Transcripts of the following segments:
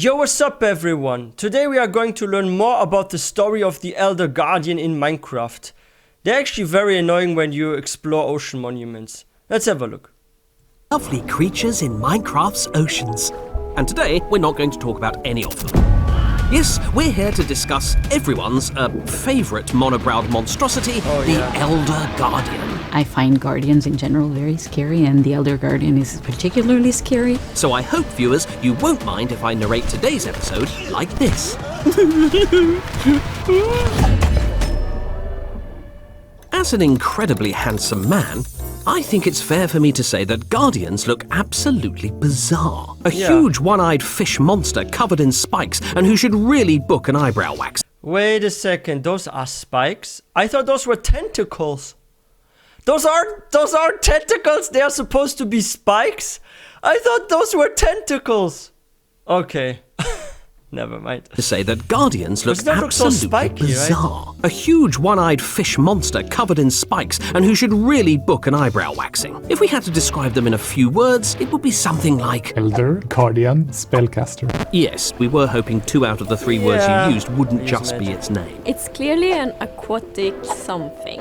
Yo, what's up everyone? Today we are going to learn more about the story of the Elder Guardian in Minecraft. They're actually very annoying when you explore ocean monuments. Let's have a look. Lovely creatures in Minecraft's oceans. And today we're not going to talk about any of them. Yes, we're here to discuss everyone's favourite monobrowed monstrosity, the Elder Guardian. I find guardians in general very scary, and the Elder Guardian is particularly scary. So I hope, viewers, you won't mind if I narrate today's episode like this. As an incredibly handsome man, I think it's fair for me to say that guardians look absolutely bizarre. A huge one-eyed fish monster covered in spikes and who should really book an eyebrow wax. Wait a second, those are spikes? I thought those were tentacles. Those aren't tentacles, they are supposed to be spikes? I thought those were tentacles. Okay. Never mind. To say that guardians look absolutely so spiky, bizarre. Right? A huge one-eyed fish monster covered in spikes and who should really book an eyebrow waxing. If we had to describe them in a few words, it would be something like Elder, Guardian, Spellcaster. Yes, we were hoping 2 out of the 3 words you used wouldn't just be its name. It's clearly an aquatic something.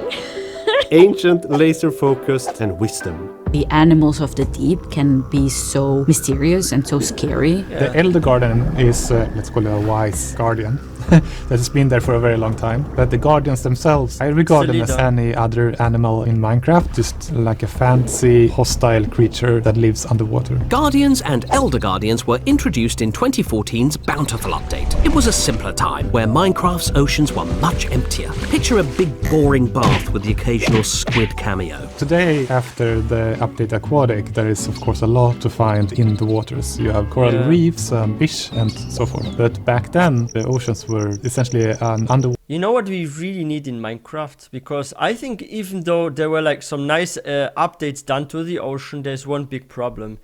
Ancient, laser-focused, and wisdom. The animals of the deep can be so mysterious and so scary. The Elder Guardian is, let's call it a wise guardian. That has been there for a very long time. But the guardians themselves, I regard them as any other animal in Minecraft, just like a fancy, hostile creature that lives underwater. Guardians and Elder Guardians were introduced in 2014's Bountiful update. It was a simpler time, where Minecraft's oceans were much emptier. Picture a big, boring bath with the occasional squid cameo. Today, after the update Aquatic, there is of course a lot to find in the waters. You have coral reefs, fish, and so forth. But back then, the oceans were essentially an underwater. You know what we really need in Minecraft? Because I think even though there were like some nice updates done to the ocean, there's one big problem.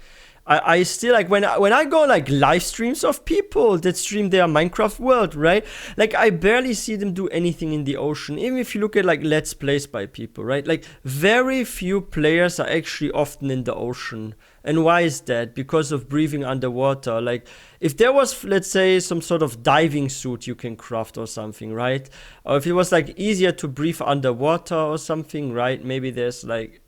I still like when I go like live streams of people that stream their Minecraft world, right? Like I barely see them do anything in the ocean. Even if you look at like Let's Plays by people, right? Like very few players are actually often in the ocean. And why is that? Because of breathing underwater. Like if there was, let's say, some sort of diving suit you can craft or something, right? Or if it was like easier to breathe underwater or something, right? Maybe there's like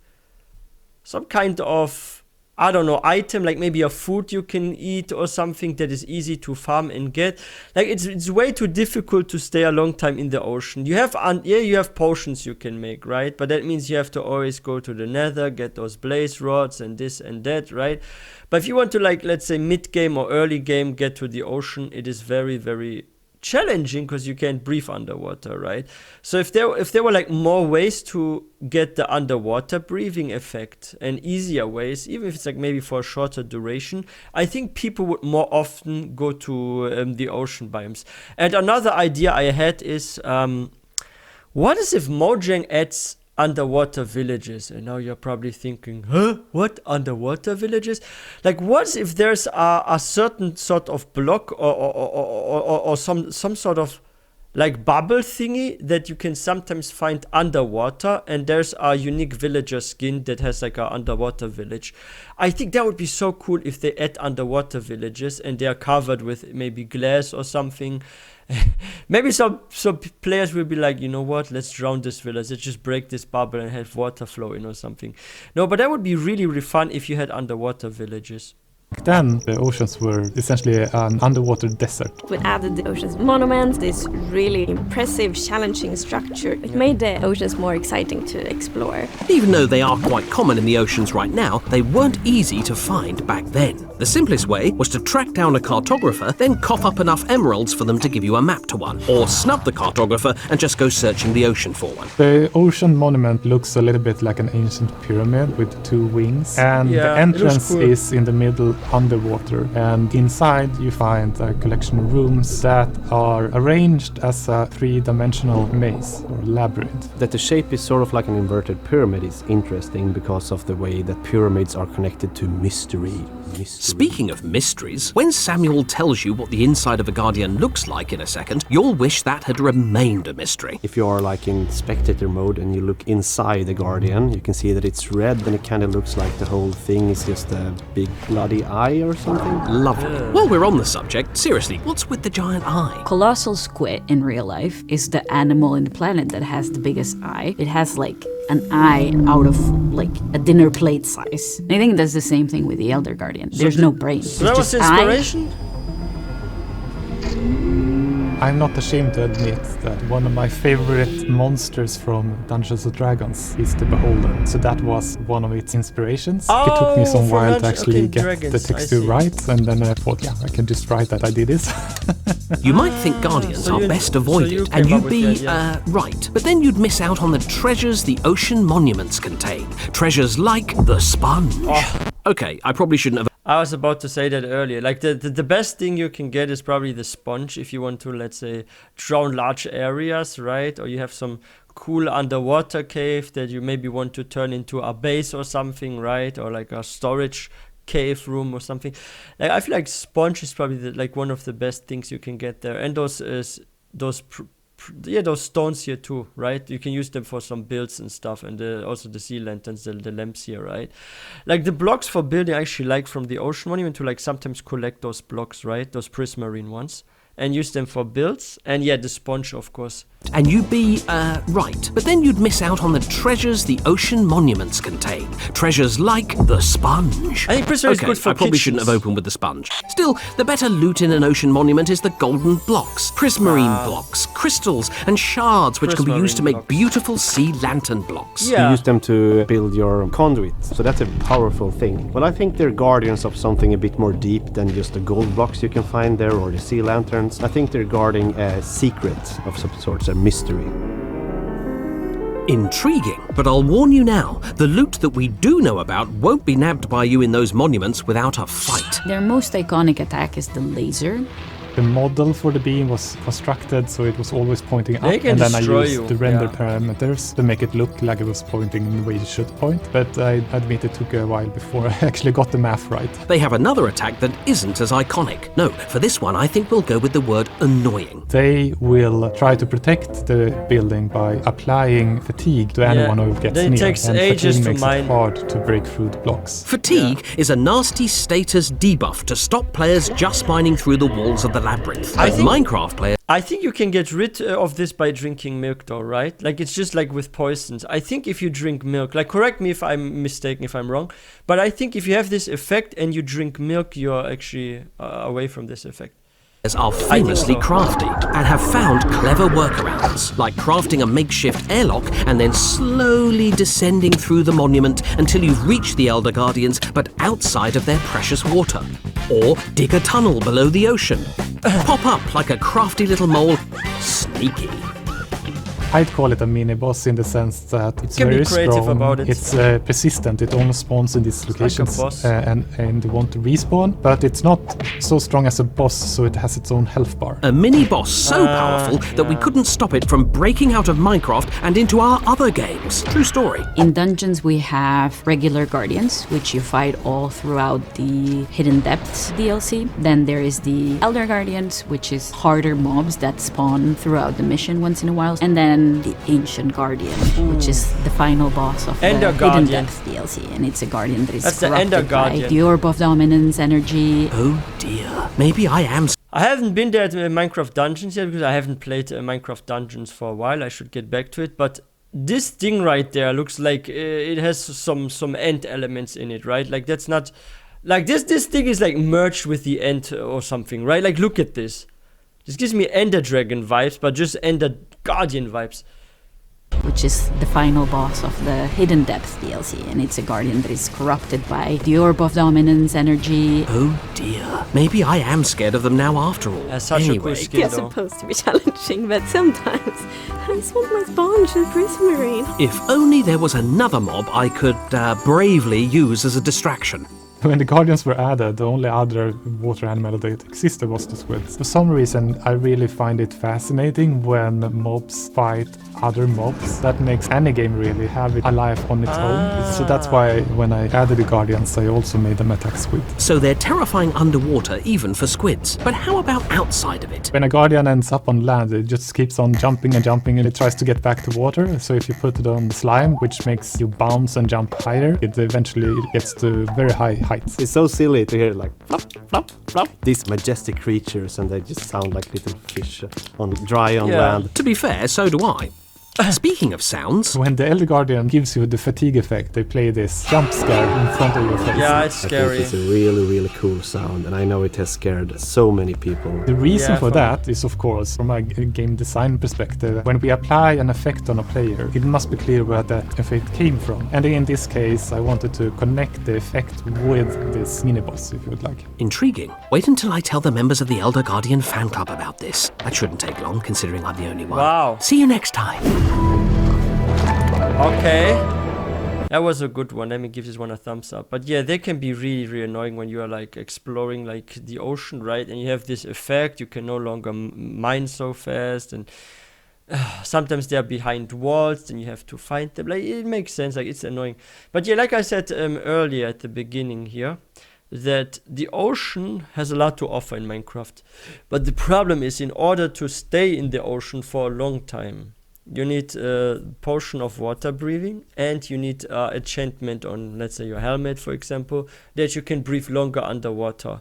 some kind of, I don't know, item, like maybe a food you can eat or something that is easy to farm and get. Like it's way too difficult to stay a long time in the ocean. You have you have potions you can make, right? But that means you have to always go to the nether, get those blaze rods and this and that, right? But if you want to, like, let's say mid game or early game get to the ocean, it is very, very challenging because you can't breathe underwater, right? So if there were like more ways to get the underwater breathing effect and easier ways, even if it's like maybe for a shorter duration, I think people would more often go to the ocean biomes. And another idea I had is what is if Mojang adds underwater villages? And now you're probably thinking, huh? What? Underwater villages? Like what if there's a certain sort of block or some sort of like bubble thingy that you can sometimes find underwater, and there's a unique villager skin that has like a underwater village. I think that would be so cool if they add underwater villages and they are covered with maybe glass or something. Maybe some players will be like, you know what, let's drown this village, let's just break this bubble and have water flow in or something. No, but that would be really, really fun if you had underwater villages. Back then, the oceans were essentially an underwater desert. We added the ocean's monuments, this really impressive, challenging structure. It made the oceans more exciting to explore. Even though they are quite common in the oceans right now, they weren't easy to find back then. The simplest way was to track down a cartographer, then cough up enough emeralds for them to give you a map to one, or snub the cartographer and just go searching the ocean for one. The ocean monument looks a little bit like an ancient pyramid with 2 wings, and the entrance is in the middle underwater, and inside you find a collection of rooms that are arranged as a 3-dimensional maze or labyrinth. That the shape is sort of like an inverted pyramid is interesting because of the way that pyramids are connected to mystery, mystery. Speaking of mysteries, when Samuel tells you what the inside of a Guardian looks like in a second, you'll wish that had remained a mystery. If you are like in spectator mode and you look inside the Guardian, you can see that it's red and it kind of looks like the whole thing is just a big bloody eye or something. Lovely. While we're on the subject, seriously, what's with the giant eye? Colossal squid in real life is the animal in the planet that has the biggest eye. It has like an eye out of like a dinner plate size. And I think that's the same thing with the Elder Guardian. There's no brain. So that was inspiration? I'm not ashamed to admit that one of my favorite monsters from Dungeons & Dragons is the Beholder. So that was one of its inspirations. It took me some while to actually get the texture right, and then I thought, yeah, I can just write that I did this. You might think Guardians are best avoided, and you'd be, right. But then you'd miss out on the treasures the ocean monuments contain. Treasures like the sponge. Okay, I probably shouldn't have... I was about to say that earlier. Like, the best thing you can get is probably the sponge if you want to, let's say, drown large areas, right? Or you have some cool underwater cave that you maybe want to turn into a base or something, right? Or like a storage cave room or something. Like, I feel like sponge is probably like one of the best things you can get there. And those stones here too, right? You can use them for some builds and stuff, and also the sea lanterns, the lamps here, right? Like the blocks for building, I actually like from the ocean monument to like sometimes collect those blocks, right? Those prismarine ones, and use them for builds. And yeah, the sponge, of course. And you'd be, right. But then you'd miss out on the treasures the ocean monuments contain. Treasures like the sponge. I think prismarine is good for I probably shouldn't have opened with the sponge. Still, the better loot in an ocean monument is the golden blocks, prismarine blocks, crystals, and shards which can be used to make beautiful sea lantern blocks. You use them to build your conduit, so that's a powerful thing. Well, I think they're guardians of something a bit more deep than just the gold blocks you can find there or the sea lanterns. I think they're guarding a secret of some sort, a mystery. Intriguing, but I'll warn you now, the loot that we do know about won't be nabbed by you in those monuments without a fight. Their most iconic attack is the laser. The model for the beam was constructed so it was always pointing up, and then I used the render parameters to make it look like it was pointing in the way it should point. But I admit it took a while before I actually got the math right. They have another attack that isn't as iconic. No, for this one I think we'll go with the word annoying. They will try to protect the building by applying fatigue to anyone who gets near. It takes ages to mine. It hard to break through the blocks. Fatigue is a nasty status debuff to stop players just mining through the walls of the labyrinth. I think Minecraft players... I think you can get rid of this by drinking milk though, right? Like it's just like with poisons. I think if you drink milk, like correct me if I'm mistaken, if I'm wrong, but I think if you have this effect and you drink milk, you're actually away from this effect. Are famously crafty and have found clever workarounds, like crafting a makeshift airlock and then slowly descending through the monument until you've reached the Elder Guardians but outside of their precious water. Or dig a tunnel below the ocean. Pop up like a crafty little mole. Sneaky. I'd call it a mini-boss in the sense that it's very strong, about it. It's persistent, it only spawns in these locations and they want to respawn, but it's not so strong as a boss, so it has its own health bar. A mini-boss so powerful that we couldn't stop it from breaking out of Minecraft and into our other games. True story. In dungeons we have regular guardians, which you fight all throughout the Hidden Depths DLC. Then there is the Elder Guardians, which is harder mobs that spawn throughout the mission once in a while. And then the Ancient Guardian, which is the final boss of the Hidden Depths DLC, and it's a guardian that is corrupted by the Orb of Dominance energy. Oh dear, maybe I am... I haven't been there to Minecraft Dungeons yet because I haven't played Minecraft Dungeons for a while. I should get back to it, but this thing right there looks like it has some end elements in it, right? Like that's not... Like this thing is like merged with the end or something, right? Like look at this. This gives me Ender Dragon vibes, but just Ender Guardian vibes. Which is the final boss of the Hidden Depths DLC, and it's a guardian that is corrupted by the Orb of Dominance energy. Oh dear, maybe I am scared of them now after all. Such a cool skill, it's supposed to be challenging, but sometimes I just want my sponge and prismarine. If only there was another mob I could bravely use as a distraction. When the Guardians were added, the only other water animal that existed was the squids. For some reason, I really find it fascinating when mobs fight other mobs. That makes any game really have it alive on its own. So that's why when I added the Guardians, I also made them attack squid. So they're terrifying underwater even for squids. But how about outside of it? When a Guardian ends up on land, it just keeps on jumping and jumping, and it tries to get back to water. So if you put it on slime, which makes you bounce and jump higher, it eventually gets to very high heights. It's so silly to hear like flop, flop, flop. These majestic creatures, and they just sound like little fish on land. To be fair, so do I. Speaking of sounds... When the Elder Guardian gives you the fatigue effect, they play this jump scare in front of your face. Yeah, it's scary. I think it's a really, really cool sound, and I know it has scared so many people. The reason for that is, of course, from a game design perspective, when we apply an effect on a player, it must be clear where that effect came from. And in this case, I wanted to connect the effect with this mini-boss, if you would like. Intriguing. Wait until I tell the members of the Elder Guardian fan club about this. That shouldn't take long, considering I'm the only one. Wow. See you next time. Okay. That was a good one. Let me give this one a thumbs up. But yeah, they can be really, really annoying when you are like exploring like the ocean, right? And you have this effect. You can no longer mine so fast, and sometimes they're behind walls and you have to find them. Like, it makes sense. Like, it's annoying. But yeah, like I said earlier at the beginning here, that the ocean has a lot to offer in Minecraft. But the problem is, in order to stay in the ocean for a long time, you need a potion of water breathing, and you need enchantment on, let's say, your helmet, for example, that you can breathe longer underwater.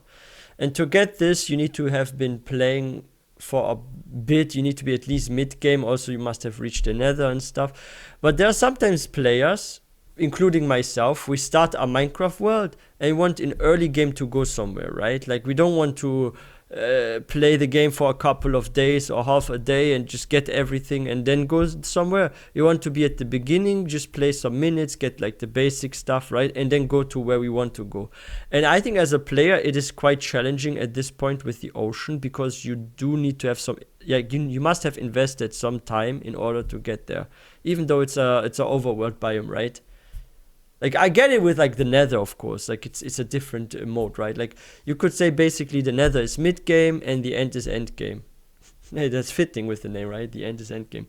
And to get this, you need to have been playing for a bit. You need to be at least mid-game. Also, you must have reached the nether and stuff. But there are sometimes players, including myself, we start a Minecraft world and want in early game to go somewhere, right? Like, we don't want to play the game for a couple of days or half a day and just get everything and then go somewhere. You want to be at the beginning, just play some minutes, get like the basic stuff, right? And then go to where we want to go. And I think as a player, it is quite challenging at this point with the ocean, because you do need to have some, you must have invested some time in order to get there, even though it's a overworld biome, right? Like, I get it with like the nether, of course, like it's a different mode, right? Like, you could say basically the nether is mid game and the end is end game. Hey, that's fitting with the name, right? The end is end game.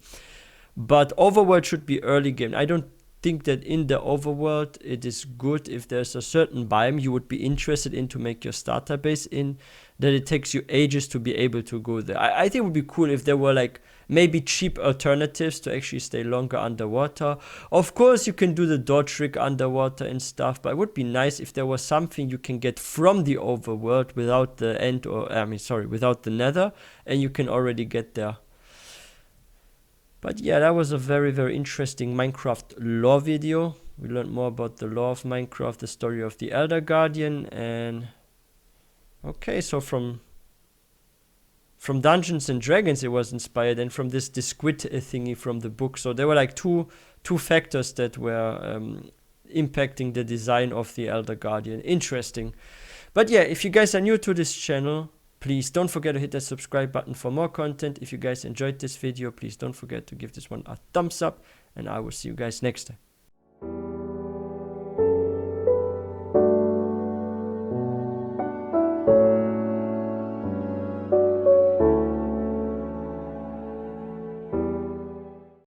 But overworld should be early game. I don't think that in the overworld it is good if there's a certain biome you would be interested in to make your starter base in, that it takes you ages to be able to go there. I think it would be cool if there were like maybe cheap alternatives to actually stay longer underwater. Of course, you can do the dodge trick underwater and stuff, but it would be nice if there was something you can get from the overworld without the end, or without the nether, and you can already get there. But yeah, that was a very, very interesting Minecraft lore video. We learned more about the lore of Minecraft, the story of the Elder Guardian, and okay, so from Dungeons and Dragons it was inspired, and from this squid thingy from the book. So there were like two factors that were impacting the design of the Elder Guardian. Interesting. But yeah, if you guys are new to this channel, please don't forget to hit that subscribe button for more content. If you guys enjoyed this video, please don't forget to give this one a thumbs up, and I will see you guys next time.